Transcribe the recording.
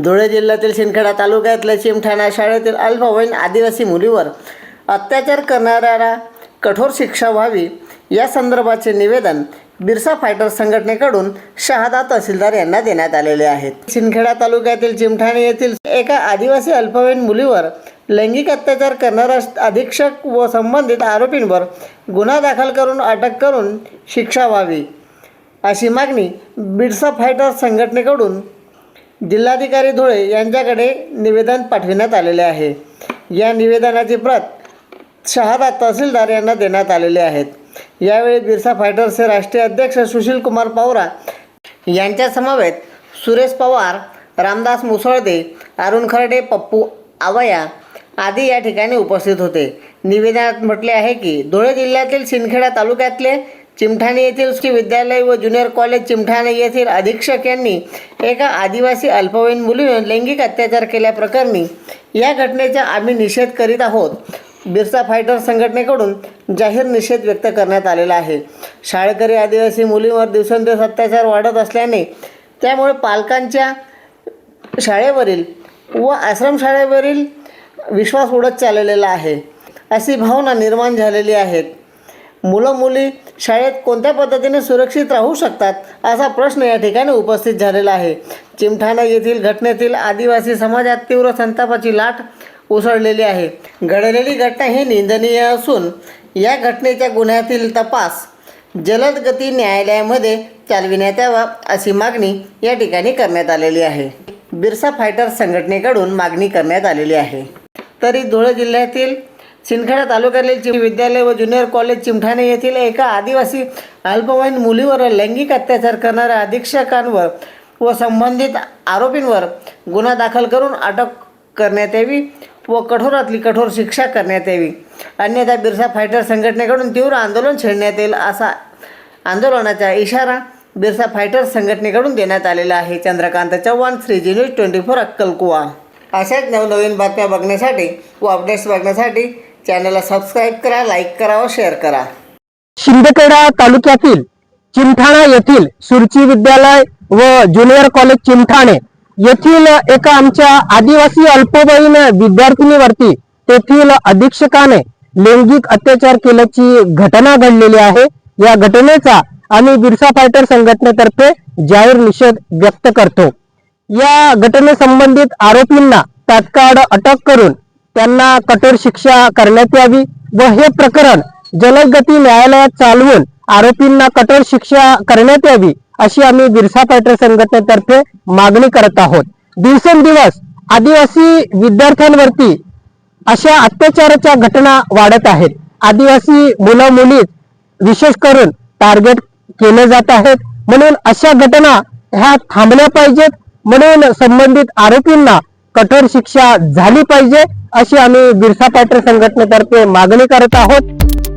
धुळे जिल्ह्यातील शिंदखेडा तालुक्यातल्या चिमठाणा शाळेतील अल्पवयीन आदिवासी मुलीवर अत्याचार करणाऱ्याला कठोर शिक्षा व्हावी या संदर्भाचे निवेदन बिरसा फायटर संघटनेकडून शहादा तहसीलदार यांना देण्यात आलेले आहेत. शिंदखेडा तालुक्यातील चिमठाणे येथील एका आदिवासी अल्पवयीन मुलीवर लैंगिक अत्याचार करणारा अधीक्षक व संबंधित आरोपींवर गुन्हा दाखल करून अटक करून शिक्षा व्हावी अशी मागणी बिरसा फायटर संघटनेकडून जिल्हाधिकारी धुळे यांच्याकडे निवेदन पाठविण्यात आलेले आहे. या निवेदनाची प्रत शहादा तहसीलदार यांना देण्यात आलेले आहेत. यावेळी बिरसा फायटर्सचे राष्ट्रीय अध्यक्ष सुशील कुमार पवार यांच्या समवेत सुरेश पवार, रामदास मुसळदे, अरुण खर्डे, पप्पू आवया आदी या ठिकाणी उपस्थित होते. निवेदनात म्हटले आहे की धुळे जिल्ह्यातील शिंदखेडा तालुक्यातले चिमठाणे येथील विद्यालय व ज्युनियर कॉलेज चिमठाणे येथील अधीक्षक यांनी एका आदिवासी अल्पवयीन मुलीवर लैंगिक अत्याचार केल्याप्रकरणी या घटनेचा आम्ही निषेध करीत आहोत. बिरसा फायटर संघटनेकडून जाहीर निषेध व्यक्त करण्यात आलेला आहे. शाळकरी आदिवासी मुलींवर दिवसेंदिवस अत्याचार वाढत असल्याने त्यामुळे पालकांच्या शाळेवरील व आश्रमशाळेवरील विश्वास उडत चाललेला आहे अशी भावना निर्माण झालेली आहे. मुलं मुली शाळेत कोणत्या पद्धतीने सुरक्षित राहू शकतात असा प्रश्न या ठिकाणी उपस्थित झालेला आहे. चिमठाणा येथील घटनेतील आदिवासी समाजात तीव्र संतापाची लाट उसळलेली आहे. घडलेली घटना ही निंदनीय असून या घटनेच्या गुन्ह्यातील तपास जलद गती न्यायालयामध्ये चालविण्यात यावा अशी मागणी या ठिकाणी करण्यात आलेली आहे. बिरसा फायटर संघटनेकडून मागणी करण्यात आलेली आहे. तरी धुळे जिल्ह्यातील शिंदखेडा तालुक्यातील विद्यालय व ज्युनियर कॉलेज चिमठाणे येथील एका आदिवासी अल्पवयीन मुलीवर लैंगिक अत्याचार करणाऱ्या अधीक्षकांवर व संबंधित आरोपींवर गुन्हा दाखल करून अटक करण्यात यावी व कठोरातली कठोर शिक्षा करण्यात यावी, अन्यथा बिरसा फायटर संघटनेकडून तीव्र आंदोलन छेडण्यात येईल असा आंदोलनाचा इशारा बिरसा फायटर संघटनेकडून देण्यात आलेला आहे. चंद्रकांत चव्हाण, 3G News 24 अक्कलकुवा. अशाच नवनवीन बातम्या बघण्यासाठी व अपडेट्स बघण्यासाठी चॅनलला सबस्क्राईब करा, लाईक करा व शेअर करा. शिंदखेडा तालुक्यातील चिमठाणा येथील सुरची विद्यालय व ज्युनियर कॉलेज चिमठाणे येथील एका आमच्या आदिवासी अल्पवयीन विद्यार्थिनीवरती तेथील अधीक्षकाने लैंगिक अत्याचार केल्याची घटना घडलेली आहे. या घटनेचा आम्ही बिरसा फायटर संघटनेतर्फे जाहीर निषेध व्यक्त करतो. या घटनेसंबंधित आरोपींना तात्काळ अटक करून त्यांना कठोर शिक्षा करण्यात यावी व हे प्रकरण जलद गती न्यायालयात चालवून आरोपींना कठोर शिक्षा करण्यात यावी अशी आम्ही बिरसा फायटर संघटनेतर्फे मागणी करत आहोत. दिवसेंदिवस आदिवासी विद्यार्थ्यांवरती अशा अत्याचाराच्या घटना वाढत आहेत. आदिवासी मुलं मुली विशेष करून टार्गेट केले जात आहेत. म्हणून अशा घटना ह्या थांबल्या पाहिजेत. म्हणून संबंधित आरोपींना कठोर शिक्षा झाली पाहिजे अशी आम्ही बिरसा फायटर संघटनेतर्फे मागणी करत आहोत.